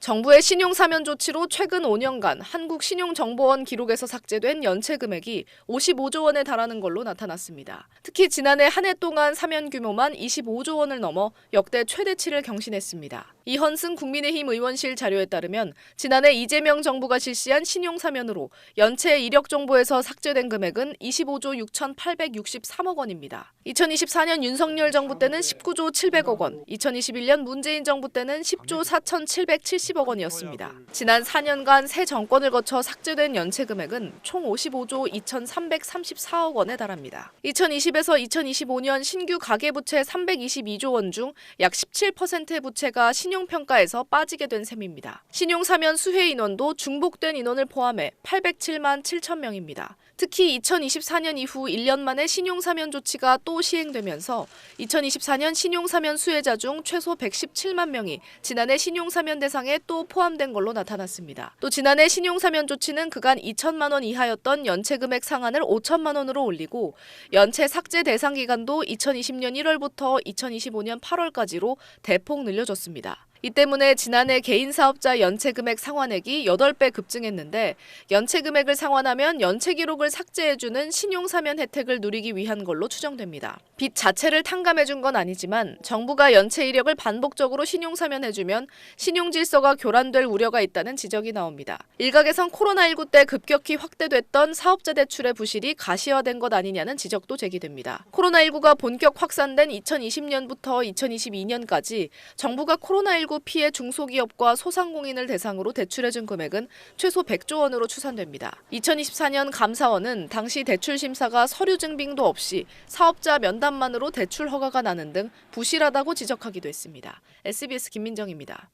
정부의 신용사면 조치로 최근 5년간 한국신용정보원 기록에서 삭제된 연체 금액이 55조 원에 달하는 걸로 나타났습니다. 특히 지난해 한 해 동안 사면 규모만 25조 원을 넘어 역대 최대치를 경신했습니다. 이헌승 국민의힘 의원실 자료에 따르면 지난해 이재명 정부가 실시한 신용사면으로 연체 이력 정보에서 삭제된 금액은 25조 6,863억 원입니다. 2024년 윤석열 정부 때는 19조 700억 원, 2021년 문재인 정부 때는 10조 4,770억 원이었습니다. 지난 4년간 새 정권을 거쳐 삭제된 연체 금액은 총 55조 2,334억 원에 달합니다. 2020에서 2025년 신규 가계부채 322조 원 중 약 17%의 부채가 신용평가에서 빠지게 된 셈입니다. 신용사면 수혜 인원도 중복된 인원을 포함해 807만 7천 명입니다. 특히 2024년 이후 1년 만에 신용사면 조치가 또 시행되면서 2024년 신용사면 수혜자 중 최소 117만 명이 지난해 신용사면 대상에 또 포함된 걸로 나타났습니다. 또 지난해 신용사면 조치는 그간 2천만 원 이하였던 연체 금액 상한을 5천만 원으로 올리고 연체 삭제 대상 기간도 2020년 1월부터 2025년 8월까지로 대폭 늘려줬습니다. 이 때문에 지난해 개인 사업자 연체 금액 상환액이 8배 급증했는데 연체 금액을 상환하면 연체 기록을 삭제해주는 신용사면 혜택을 누리기 위한 걸로 추정됩니다. 빚 자체를 탕감해준 건 아니지만 정부가 연체 이력을 반복적으로 신용사면해주면 신용질서가 교란될 우려가 있다는 지적이 나옵니다. 일각에선 코로나19 때 급격히 확대됐던 사업자 대출의 부실이 가시화된 것 아니냐는 지적도 제기됩니다. 코로나19가 본격 확산된 2020년부터 2022년까지 정부가 코로나19 피해 중소기업과 소상공인을 대상으로 대출해준 금액은 최소 100조 원으로 추산됩니다. 2024년 감사원은 당시 대출 심사가 서류 증빙도 없이 사업자 면담만으로 대출 허가가 나는 등 부실하다고 지적하기도 했습니다. SBS 김민정입니다.